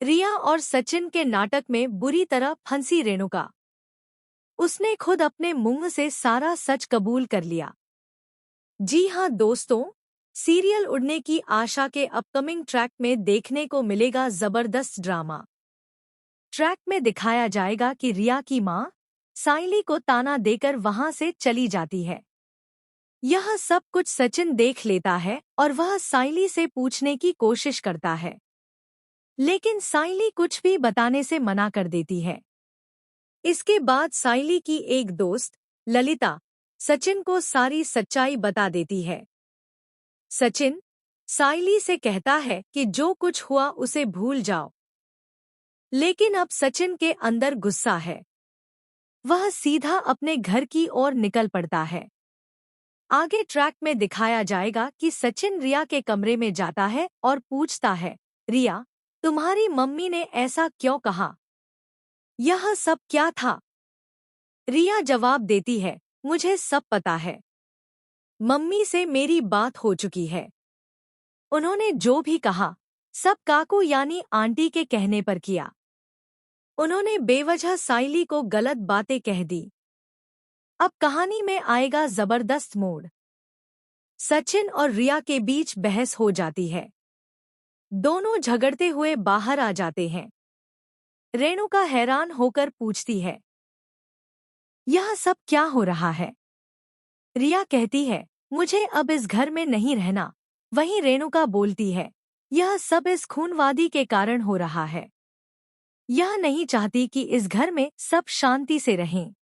रिया और सचिन के नाटक में बुरी तरह फंसी रेणुका। उसने खुद अपने मुंह से सारा सच कबूल कर लिया। जी हाँ दोस्तों, सीरियल उड़ने की आशा के अपकमिंग ट्रैक में देखने को मिलेगा जबरदस्त ड्रामा। ट्रैक में दिखाया जाएगा कि रिया की मां साइली को ताना देकर वहां से चली जाती है। यह सब कुछ सचिन देख लेता है और वह साइली से पूछने की कोशिश करता है, लेकिन साइली कुछ भी बताने से मना कर देती है। इसके बाद साइली की एक दोस्त ललिता सचिन को सारी सच्चाई बता देती है। सचिन साइली से कहता है कि जो कुछ हुआ उसे भूल जाओ, लेकिन अब सचिन के अंदर गुस्सा है। वह सीधा अपने घर की ओर निकल पड़ता है। आगे ट्रैक में दिखाया जाएगा कि सचिन रिया के कमरे में जाता है और पूछता है, रिया, तुम्हारी मम्मी ने ऐसा क्यों कहा? यह सब क्या था? रिया जवाब देती है, मुझे सब पता है। मम्मी से मेरी बात हो चुकी है। उन्होंने जो भी कहा सब काकू यानी आंटी के कहने पर किया। उन्होंने बेवजह साइली को गलत बातें कह दी। अब कहानी में आएगा जबरदस्त मोड़। सचिन और रिया के बीच बहस हो जाती है। दोनों झगड़ते हुए बाहर आ जाते हैं। रेणुका हैरान होकर पूछती है, यह सब क्या हो रहा है? रिया कहती है, मुझे अब इस घर में नहीं रहना। वहीं रेणुका बोलती है, यह सब इस खूनवादी के कारण हो रहा है। यह नहीं चाहती कि इस घर में सब शांति से रहें।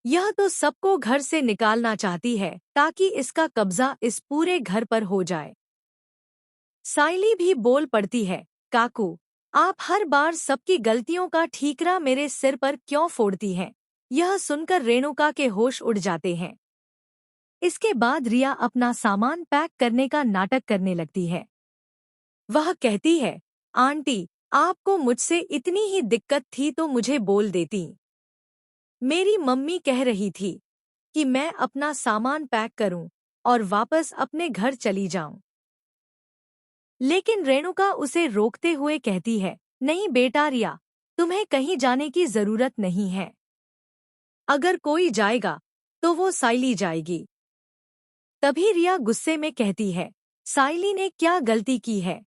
यह तो सबको घर से निकालना चाहती है ताकि इसका कब्जा इस पूरे घर पर हो जाए। साइली भी बोल पड़ती है, काकू, आप हर बार सबकी गलतियों का ठीकरा मेरे सिर पर क्यों फोड़ती हैं? यह सुनकर रेणुका के होश उड़ जाते हैं। इसके बाद रिया अपना सामान पैक करने का नाटक करने लगती है। वह कहती है, आंटी, आपको मुझसे इतनी ही दिक्कत थी तो मुझे बोल देती। मेरी मम्मी कह रही थी कि मैं अपना सामान पैक करूं और वापस अपने घर चली जाऊं। लेकिन रेणुका उसे रोकते हुए कहती है, नहीं बेटा रिया, तुम्हें कहीं जाने की जरूरत नहीं है। अगर कोई जाएगा तो वो साइली जाएगी। तभी रिया गुस्से में कहती है, साइली ने क्या गलती की है?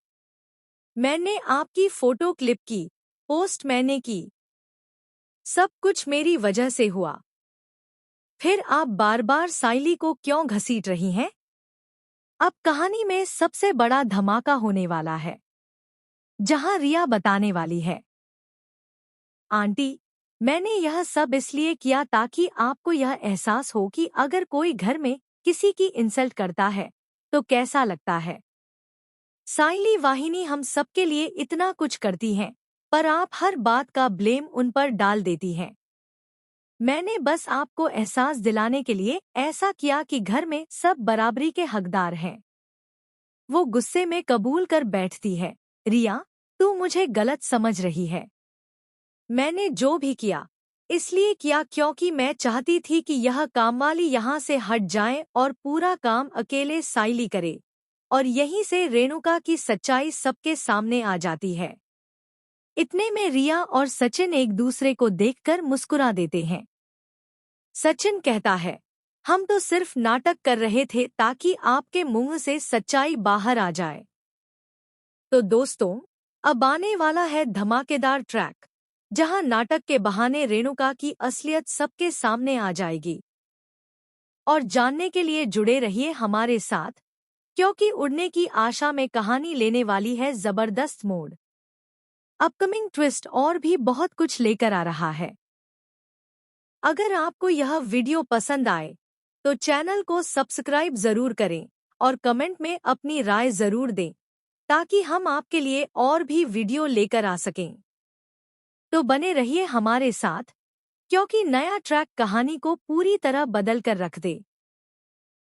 मैंने आपकी फोटो क्लिक की, पोस्ट मैंने की। सब कुछ मेरी वजह से हुआ। फिर आप बार बार साइली को क्यों घसीट रही हैं? अब कहानी में सबसे बड़ा धमाका होने वाला है, जहां रिया बताने वाली है, आंटी, मैंने यह सब इसलिए किया ताकि आपको यह एहसास हो कि अगर कोई घर में किसी की इंसल्ट करता है तो कैसा लगता है। साइली वाहिनी हम सबके लिए इतना कुछ करती हैं, पर आप हर बात का ब्लेम उन पर डाल देती हैं। मैंने बस आपको एहसास दिलाने के लिए ऐसा किया कि घर में सब बराबरी के हकदार हैं। वो गुस्से में कबूल कर बैठती है, रिया, तू मुझे गलत समझ रही है। मैंने जो भी किया इसलिए किया क्योंकि मैं चाहती थी कि यह कामवाली यहाँ से हट जाए और पूरा काम अकेले साइली करे। और यहीं से रेणुका की सच्चाई सबके सामने आ जाती है। इतने में रिया और सचिन एक दूसरे को देखकर मुस्कुरा देते हैं। सचिन कहता है, हम तो सिर्फ नाटक कर रहे थे ताकि आपके मुंह से सच्चाई बाहर आ जाए। तो दोस्तों, अब आने वाला है धमाकेदार ट्रैक, जहां नाटक के बहाने रेणुका की असलियत सबके सामने आ जाएगी। और जानने के लिए जुड़े रहिए हमारे साथ, क्योंकि उड़ने की आशा में कहानी लेने वाली है जबरदस्त मोड़। अपकमिंग ट्विस्ट और भी बहुत कुछ लेकर आ रहा है। अगर आपको यह वीडियो पसंद आए तो चैनल को सब्सक्राइब जरूर करें और कमेंट में अपनी राय जरूर दें, ताकि हम आपके लिए और भी वीडियो लेकर आ सकें। तो बने रहिए हमारे साथ, क्योंकि नया ट्रैक कहानी को पूरी तरह बदल कर रख दे।